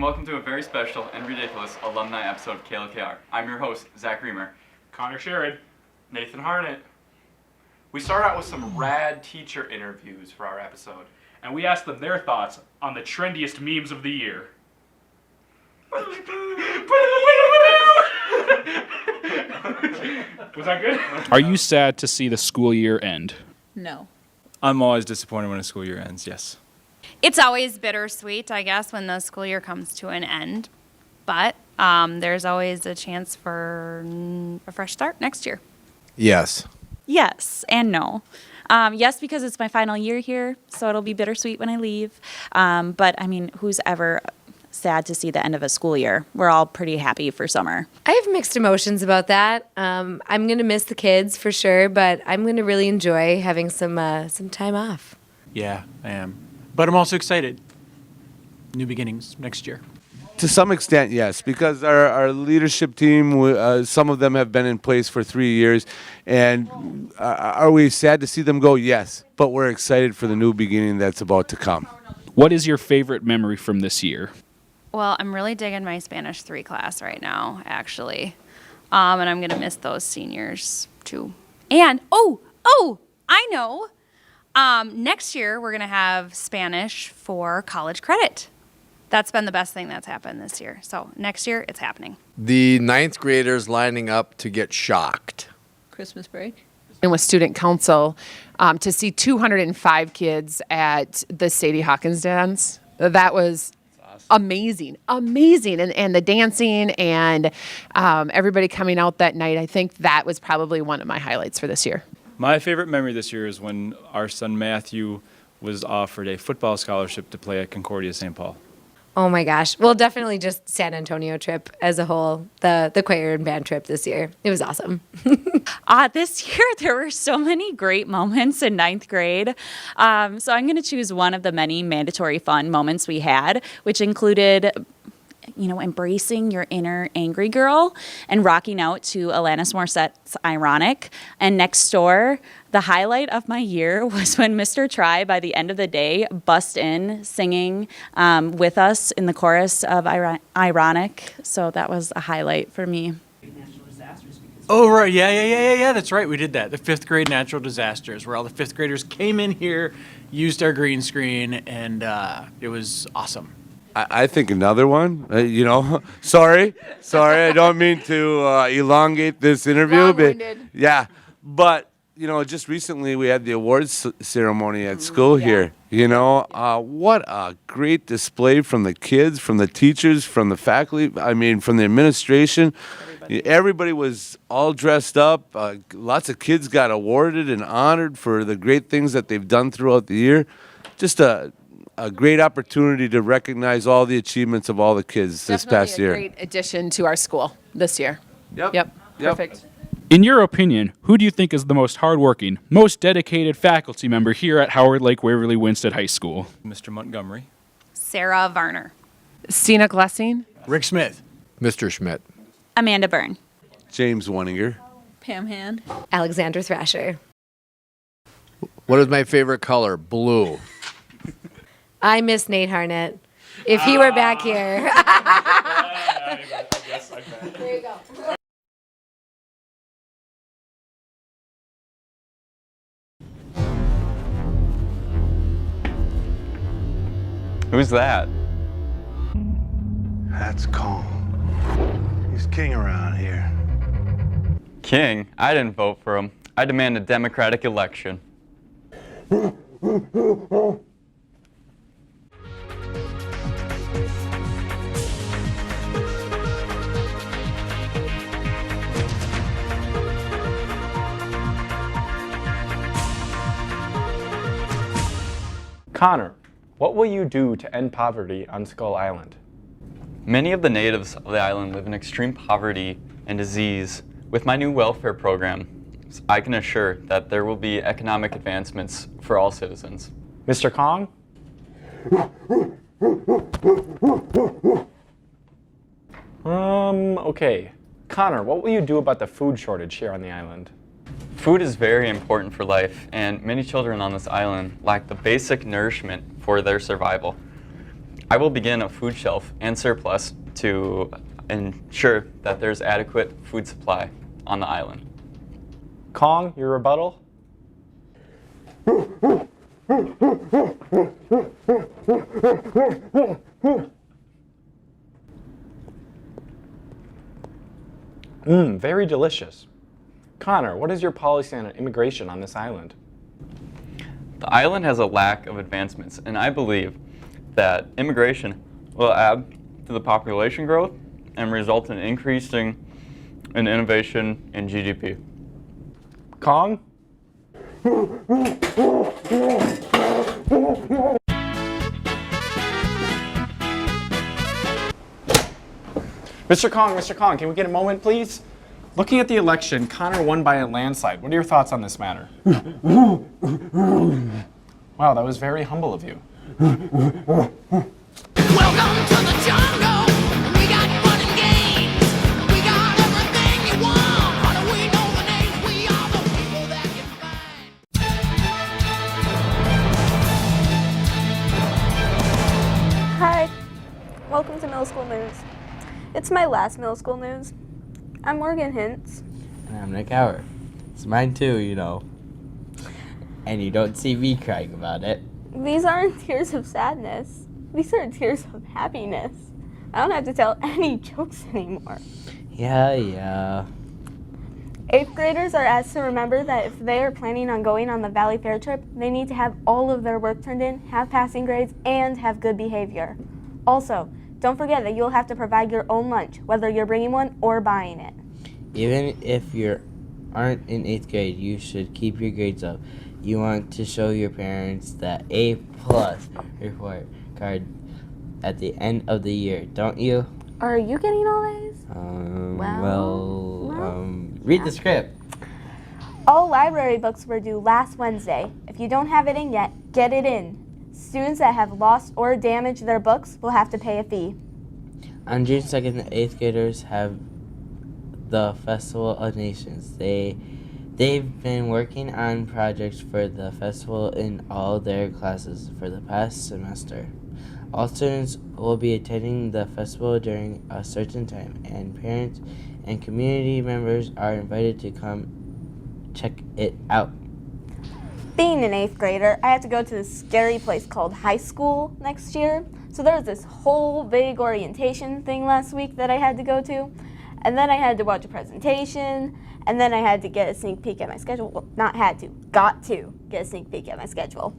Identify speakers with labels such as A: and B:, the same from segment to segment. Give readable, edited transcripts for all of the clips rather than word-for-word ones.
A: welcome to a very special and ridiculous alumni episode of KLKR. I'm your host, Zach Reamer.
B: Connor Sherrod, Nathan Harnett. We start out with some rad teacher interviews for our episode, and we asked them their thoughts on the trendiest memes of the year. Was that good?
C: Are you sad to see the school year end?
D: No.
E: I'm always disappointed when a school year ends, yes.
F: It's always bittersweet, I guess, when the school year comes to an end. But there's always a chance for a fresh start next year.
G: Yes.
D: Yes and no. Yes, because it's my final year here, so it'll be bittersweet when I leave. But, I mean, who's ever sad to see the end of a school year? We're all pretty happy for summer.
H: I have mixed emotions about that. I'm going to miss the kids for sure, but I'm going to really enjoy having some time off.
I: Yeah, I am. But I'm also excited. New beginnings next year.
G: To some extent, yes, because our leadership team, some of them have been in place for 3 years. And are we sad to see them go? Yes. But we're excited for the new beginning that's about to come.
C: What is your favorite memory from this year?
F: Well, I'm really digging my Spanish 3 class right now, actually. And I'm going to miss those seniors, too. And, I know. Next year, we're going to have Spanish for college credit. That's been the best thing that's happened this year. So next year, it's happening.
G: The ninth graders lining up to get shocked.
D: Christmas break?
J: And with student council, to see 205 kids at the Sadie Hawkins dance, that was amazing. And the dancing and everybody coming out that night, I think that was probably one of my highlights for this year.
E: My favorite memory this year is when our son Matthew was offered a football scholarship to play at Concordia St. Paul.
H: Oh my gosh. Well, definitely just San Antonio trip as a whole, the choir and band trip this year. It was awesome.
D: This year, there were so many great moments in ninth grade. So I'm going to choose one of the many mandatory fun moments we had, which included embracing your inner angry girl and rocking out to Alanis Morissette's Ironic. And next door, the highlight of my year was when Mr. Try, by the end of the day, bust in singing with us in the chorus of Ironic. So that was a highlight for me.
I: Oh, right. Yeah. That's right. We did that. The 5th grade natural disasters, where all the 5th graders came in here, used our green screen, and it was awesome.
G: I think another one, sorry, I don't mean to elongate this interview. But just recently we had the awards ceremony at school here. What a great display from the kids, from the teachers, from the faculty, from the administration. Everybody was all dressed up. Lots of kids got awarded and honored for the great things that they've done throughout the year. Just a great opportunity to recognize all the achievements of all the kids this past year.
J: Definitely a great addition to our school this year. Yep. Perfect.
C: In your opinion, who do you think is the most hardworking, most dedicated faculty member here at Howard Lake Waverly Winston High School?
E: Mr. Montgomery.
F: Sarah Varner.
J: Sina Glessing.
I: Rick Smith.
G: Mr. Schmidt.
D: Amanda Byrne.
G: James Wenninger.
D: Pam Hand.
H: Alexandra Thrasher.
G: What is my favorite color? Blue.
H: I miss Nate Harnett. If he were back here. There you go.
A: Who's that?
K: That's Kong. He's king around here.
A: King? I didn't vote for him. I demand a democratic election.
B: Connor, what will you do to end poverty on Skull Island?
A: Many of the natives of the island live in extreme poverty and disease. With my new welfare program, I can assure that there will be economic advancements for all citizens.
B: Mr. Kong? Okay. Connor, what will you do about the food shortage here on the island?
A: Food is very important for life, and many children on this island lack the basic nourishment for their survival. I will begin a food shelf and surplus to ensure that there's adequate food supply on the island.
L: Kong, your rebuttal? Very delicious. Connor, what is your policy on immigration on this island?
A: The island has a lack of advancements, and I believe that immigration will add to the population growth and result in increasing in innovation and GDP.
L: Kong? Mr. Kong, can we get a moment, please? Looking at the election, Connor won by a landslide. What are your thoughts on this matter? Wow, that was very humble of you.
M: Welcome to the jungle. We got fun and games. We got everything you want. How do we know the names? We are the people that can find.
N: Hi, welcome to Middle School News. It's my last middle school news. I'm Morgan Hintz.
O: And I'm Nick Howard. It's mine too, you know. And you don't see me crying about it.
N: These aren't tears of sadness. These are tears of happiness. I don't have to tell any jokes anymore.
O: Yeah.
N: 8th graders are asked to remember that if they are planning on going on the Valley Fair trip, they need to have all of their work turned in, have passing grades, and have good behavior. Also, don't forget that you'll have to provide your own lunch, whether you're bringing one or buying it.
O: Even if you aren't in 8th grade, you should keep your grades up. You want to show your parents that A+ report card at the end of the year, don't you?
N: Are you getting all A's?
O: Read the script.
N: All library books were due last Wednesday. If you don't have it in yet, get it in. Students that have lost or damaged their books will have to pay a fee.
O: On June 2nd, the 8th graders have the Festival of Nations. They've been working on projects for the festival in all their classes for the past semester. All students will be attending the festival during a certain time, and parents and community members are invited to come check it out.
N: Being an 8th grader, I have to go to this scary place called high school next year. So there was this whole big orientation thing last week that I had to go to. And then I had to watch a presentation. And then I had to get a sneak peek at my schedule. Well, not had to, got to get a sneak peek at my schedule.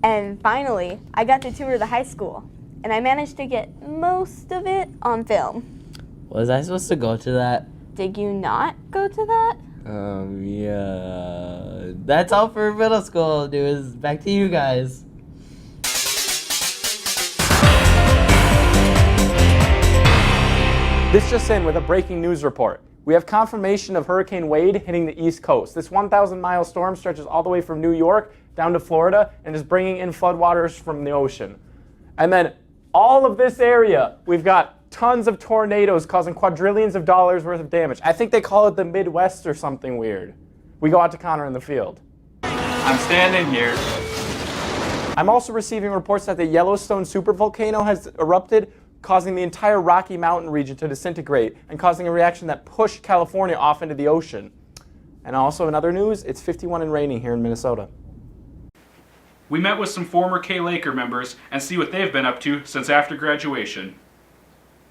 N: And finally, I got to tour the high school. And I managed to get most of it on film.
O: Was I supposed to go to that?
N: Did you not go to that?
O: Yeah. That's all for middle school news. Back to you guys.
L: This just in with a breaking news report. We have confirmation of Hurricane Wade hitting the East Coast. This 1,000-mile storm stretches all the way from New York down to Florida and is bringing in floodwaters from the ocean. And then all of this area, we've got tons of tornadoes causing quadrillions of dollars worth of damage. I think they call it the Midwest or something weird. We go out to Connor in the field.
A: I'm standing here.
L: I'm also receiving reports that the Yellowstone supervolcano has erupted, causing the entire Rocky Mountain region to disintegrate and causing a reaction that pushed California off into the ocean. And also in other news, it's 51 and raining here in Minnesota.
B: We met with some former KLKR members and see what they've been up to since after graduation.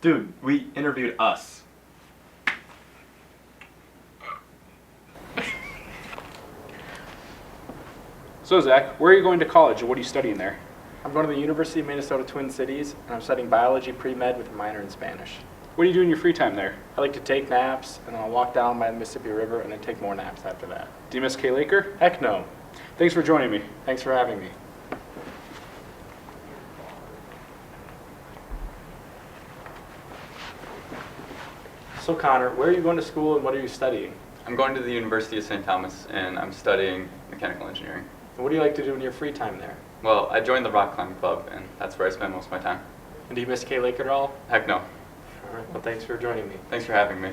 A: Dude, we interviewed us.
B: So Zach, where are you going to college and what are you studying there?
L: I'm going to the University of Minnesota Twin Cities, and I'm studying biology pre-med with a minor in Spanish.
B: What do you do in your free time there?
L: I like to take naps, and then I'll walk down by the Mississippi River and then take more naps after that.
B: Do you miss KLKR?
L: Heck no.
B: Thanks for joining me.
L: Thanks for having me. So Connor, where are you going to school and what are you studying?
A: I'm going to the University of St. Thomas and I'm studying mechanical engineering.
L: And what do you like to do in your free time there?
A: Well, I joined the rock climbing club and that's where I spend most of my time.
L: And do you miss KLKR at all?
A: Heck no.
L: All right, well thanks for joining me.
A: Thanks for having me.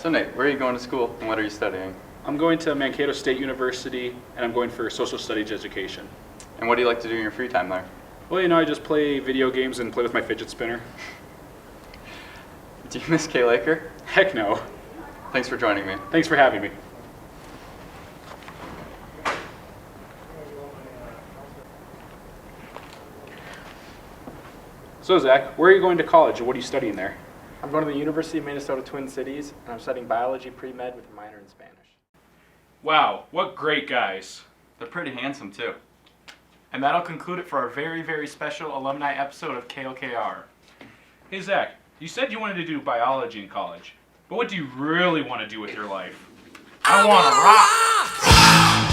A: So Nate, where are you going to school and what are you studying?
C: I'm going to Mankato State University, and I'm going for social studies education.
A: And what do you like to do in your free time there?
C: Well, you know, I just play video games and play with my fidget spinner.
A: Do you miss KLKR?
C: Heck no.
A: Thanks for joining me.
C: Thanks for having me. So Zach, where are you going to college and what are you studying there?
L: I'm going to the University of Minnesota Twin Cities, and I'm studying biology pre-med with a minor in Spanish.
B: Wow, what great guys.
A: They're pretty handsome too.
B: And that'll conclude it for our very, very special alumni episode of KLKR. Hey Zach, you said you wanted to do biology in college, but what do you really want to do with your life? I want to rock!